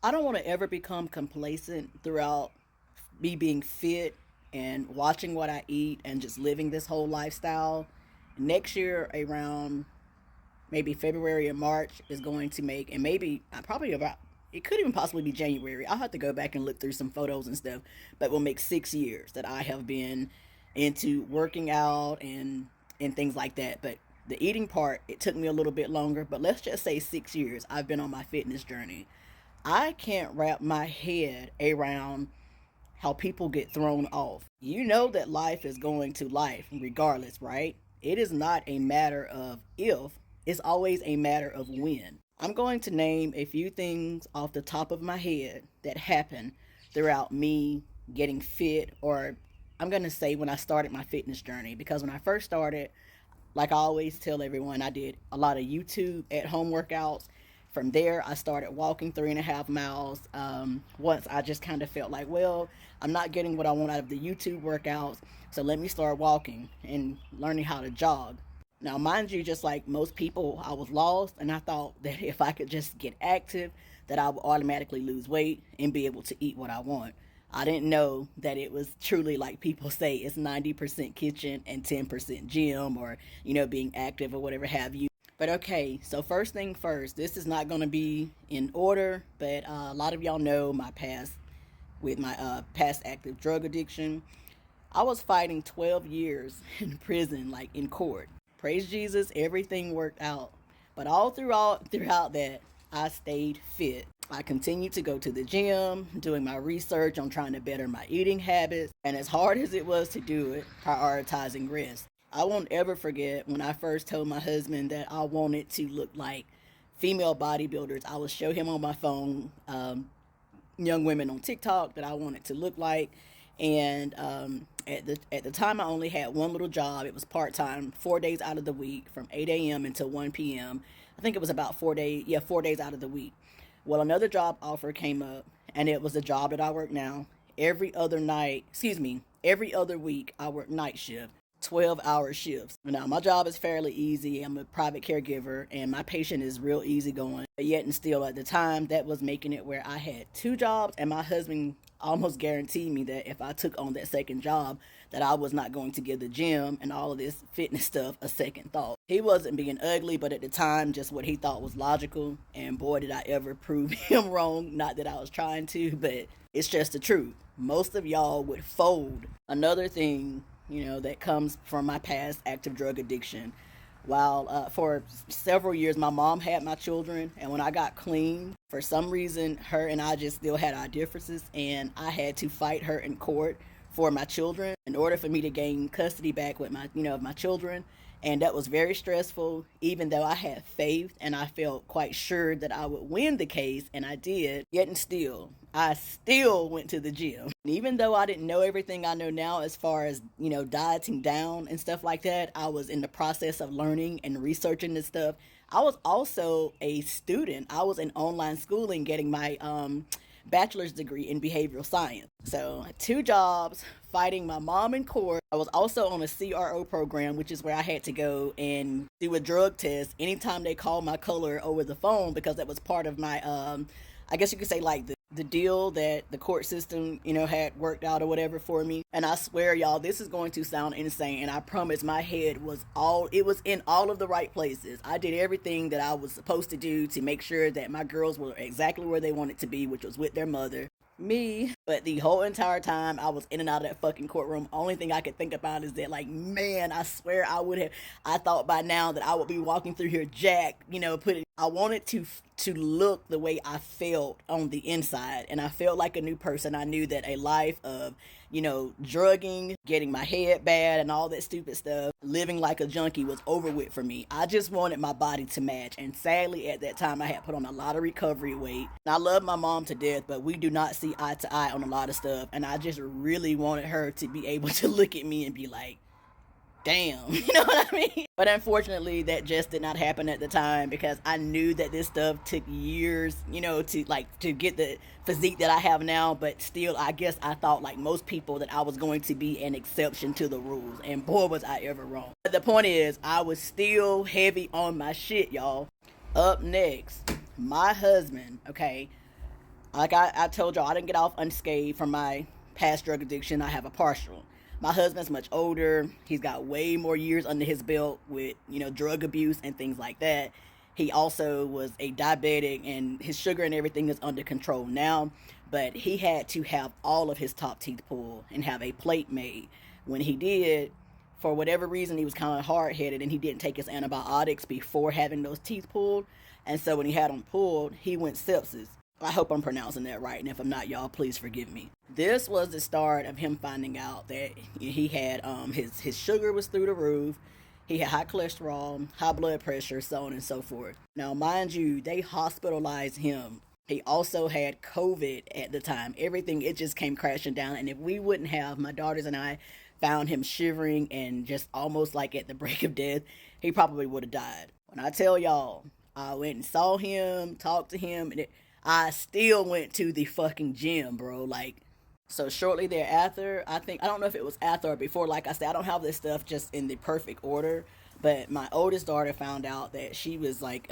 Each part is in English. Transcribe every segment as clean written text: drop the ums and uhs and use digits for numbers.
I don't want to ever become complacent throughout me being fit and watching what I eat and just living this whole lifestyle. Next year, around maybe February or March, is going to make, and maybe probably about, it could even possibly be January. I'll have to go back and look through some photos and stuff, but will make 6 years that I have been into working out and things like that. But the eating part, it took me a little bit longer, but let's just say 6 years I've been on my fitness journey. I can't wrap my head around how people get thrown off. You know that life is going to life regardless, right? It is not a matter of if, it's always a matter of when. I'm going to name a few things off the top of my head that happened throughout me getting fit, or I'm going to say when I started my fitness journey. Because when I first started, like I always tell everyone, I did a lot of YouTube at home workouts. From there, I started walking 3.5 miles. Once I just kind of felt like, well, I'm not getting what I want out of the YouTube workouts, so let me start walking and learning how to jog. Now, mind you, just like most people, I was lost, and I thought that if I could just get active, that I would automatically lose weight and be able to eat what I want. I didn't know that it was truly like people say, it's 90% kitchen and 10% gym, or being active or whatever have you. But okay, so first thing first, this is not going to be in order, but a lot of y'all know my past with my past active drug addiction. I was fighting 12 years in prison, like in court. Praise Jesus, everything worked out. But all throughout that, I stayed fit. I continued to go to the gym, doing my research on trying to better my eating habits, and as hard as it was to do it, prioritizing rest. I won't ever forget when I first told my husband that I wanted to look like female bodybuilders. I would show him on my phone young women on TikTok that I wanted to look like. And at the time, I only had one little job. It was part time, 4 days out of the week, from 8 a.m. until 1 p.m. I think it was about 4 days. Yeah, 4 days out of the week. Well, another job offer came up, and it was the job that I work now. Every other week, I work night shift. 12-hour shifts. Now, my job is fairly easy. I'm a private caregiver, and my patient is real easygoing. But yet and still, at the time, that was making it where I had two jobs, and my husband almost guaranteed me that if I took on that second job, that I was not going to give the gym and all of this fitness stuff a second thought. He wasn't being ugly, but at the time, just what he thought was logical. And boy, did I ever prove him wrong. Not that I was trying to, but it's just the truth. Most of y'all would fold. Another thing that comes from my past active drug addiction. While for several years, my mom had my children, and when I got clean, for some reason, her and I just still had our differences, and I had to fight her in court for my children in order for me to gain custody back with of my children. And that was very stressful, even though I had faith and I felt quite sure that I would win the case, and I did. Yet and still, I still went to the gym. And even though I didn't know everything I know now as far as, dieting down and stuff like that, I was in the process of learning and researching this stuff. I was also a student. I was in online schooling getting my bachelor's degree in behavioral science. So, two jobs, fighting my mom in court. I was also on a CRO program, which is where I had to go and do a drug test anytime they called my color over the phone, because that was part of my, I guess you could say, like the deal that the court system, had worked out or whatever for me. And I swear, y'all, this is going to sound insane. And I promise my head it was in all of the right places. I did everything that I was supposed to do to make sure that my girls were exactly where they wanted to be, which was with their mother. Me. But the whole entire time I was in and out of that fucking courtroom, only thing I could think about is that, like, man, I swear I thought by now that I would be walking through here jacked, I wanted to look the way I felt on the inside, and I felt like a new person. I knew that a life of, drugging, getting my head bad and all that stupid stuff, living like a junkie was over with for me. I just wanted my body to match, and sadly at that time I had put on a lot of recovery weight. And I love my mom to death, but we do not see eye to eye on a lot of stuff, and I just really wanted her to be able to look at me and be like, damn, you know what I mean? But unfortunately, that just did not happen at the time, because I knew that this stuff took years, to get the physique that I have now. But still, I guess I thought, like most people, that I was going to be an exception to the rules, and boy, was I ever wrong. But the point is, I was still heavy on my shit, y'all. Up next, my husband, okay? Like I told y'all, I didn't get off unscathed from my past drug addiction. I have a partial. My husband's much older. He's got way more years under his belt with, drug abuse and things like that. He also was a diabetic and his sugar and everything is under control now. But he had to have all of his top teeth pulled and have a plate made. When he did, for whatever reason, he was kind of hard headed and he didn't take his antibiotics before having those teeth pulled. And so when he had them pulled, he went sepsis. I hope I'm pronouncing that right, and if I'm not, y'all, please forgive me. This was the start of him finding out that he had his sugar was through the roof, he had high cholesterol, high blood pressure, so on and so forth. Now, mind you, they hospitalized him. He also had COVID at the time. Everything, it just came crashing down, and if we wouldn't have, my daughters and I found him shivering and just almost like at the break of death, he probably would have died. When I tell y'all, I went and saw him, talked to him, and I still went to the fucking gym, bro. Like, so shortly thereafter, I don't know if it was after or before. Like I said, I don't have this stuff just in the perfect order. But my oldest daughter found out that she was like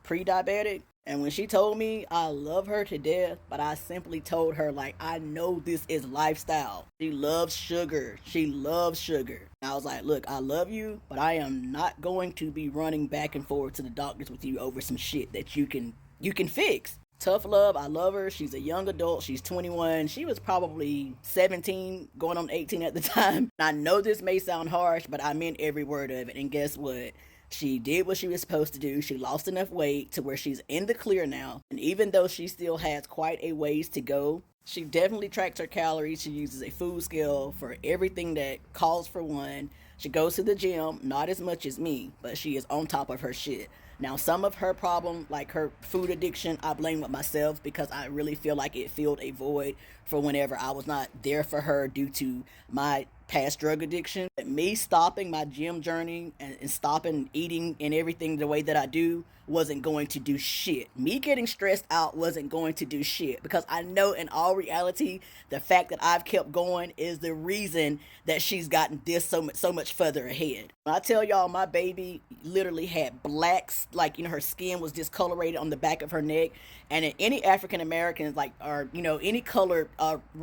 pre-diabetic. And when she told me, I love her to death, but I simply told her, like, I know this is lifestyle. She loves sugar. She loves sugar. And I was like, look, I love you, but I am not going to be running back and forth to the doctors with you over some shit that you can fix. Tough love. I love her. She's a young adult. She's 21. She was probably 17, going on 18 at the time. I know this may sound harsh, but I meant every word of it. And guess what? She did what she was supposed to do. She lost enough weight to where she's in the clear now. And even though she still has quite a ways to go, she definitely tracks her calories. She uses a food scale for everything that calls for one. She goes to the gym, not as much as me, but she is on top of her shit. Now, some of her problem, like her food addiction, I blame with myself because I really feel like it filled a void for whenever I was not there for her due to my past drug addiction. But me stopping my gym journey and stopping eating and everything the way that I do wasn't going to do shit. Me getting stressed out wasn't going to do shit because I know in all reality, the fact that I've kept going is the reason that she's gotten this so much further ahead. When I tell y'all, my baby literally had blacks, like, her skin was discolorated on the back of her neck. And in any African Americans, like, or, any color,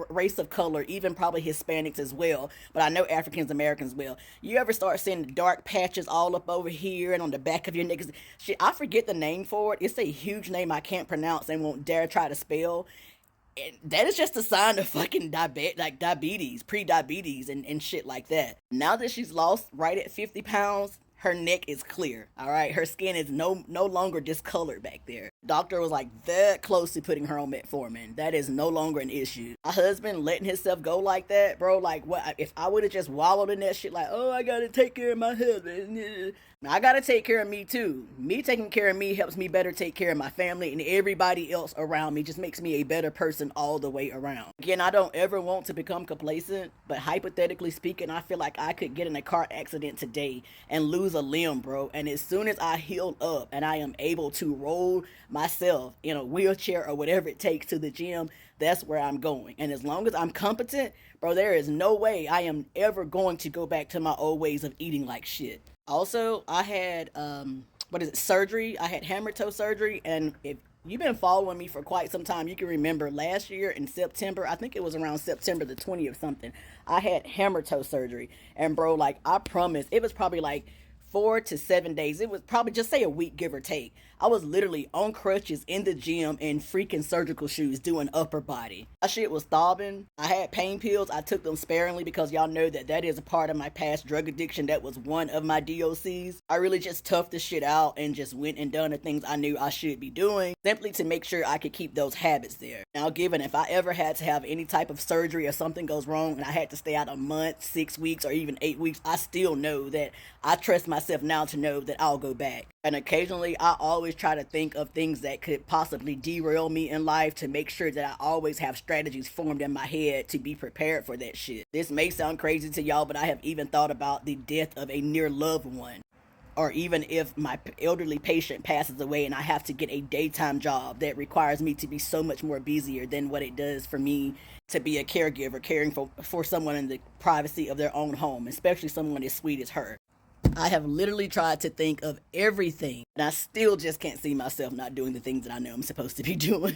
race of color, even probably Hispanics as well, but I know Africans Americans will. You ever start seeing dark patches all up over here and on the back of your neck? Shit, I forget the name for it. It's a huge name I can't pronounce and won't dare try to spell. And that is just a sign of fucking diabetes, pre-diabetes and shit like that. Now that she's lost right at 50 pounds, her neck is clear, all right? Her skin is no longer discolored back there. Doctor was like that close to putting her on metformin. That is no longer an issue. My husband letting himself go like that, bro, like what if I would have just wallowed in that shit like, oh, I gotta take care of my husband. I gotta take care of me too. Me taking care of me helps me better take care of my family and everybody else around me. Just makes me a better person all the way around. Again, I don't ever want to become complacent, but hypothetically speaking, I feel like I could get in a car accident today and lose a limb, bro. And as soon as I heal up and I am able to roll myself in a wheelchair or whatever it takes to the gym, that's where I'm going. And as long as I'm competent, bro, there is no way I am ever going to go back to my old ways of eating like shit. Also, I had, surgery. I had hammer toe surgery. And if you've been following me for quite some time, you can remember last year in September, I think it was around September the 20th something, I had hammer toe surgery. And bro, like, I promise, it was probably like 4 to 7 days. It was probably just say a week, give or take. I was literally on crutches in the gym in freaking surgical shoes doing upper body. My shit was throbbing. I had pain pills. I took them sparingly because y'all know that is a part of my past drug addiction. That was one of my DOCs. I really just toughed this shit out and just went and done the things I knew I should be doing simply to make sure I could keep those habits there. Now, given if I ever had to have any type of surgery or something goes wrong and I had to stay out a month, 6 weeks, or even 8 weeks, I still know that I trust myself now to know that I'll go back. And occasionally, I always try to think of things that could possibly derail me in life to make sure that I always have strategies formed in my head to be prepared for that shit. This may sound crazy to y'all, but I have even thought about the death of a near loved one. Or even if my elderly patient passes away and I have to get a daytime job that requires me to be so much more busier than what it does for me to be a caregiver, caring for someone in the privacy of their own home, especially someone as sweet as her. I have literally tried to think of everything, and I still just can't see myself not doing the things that I know I'm supposed to be doing.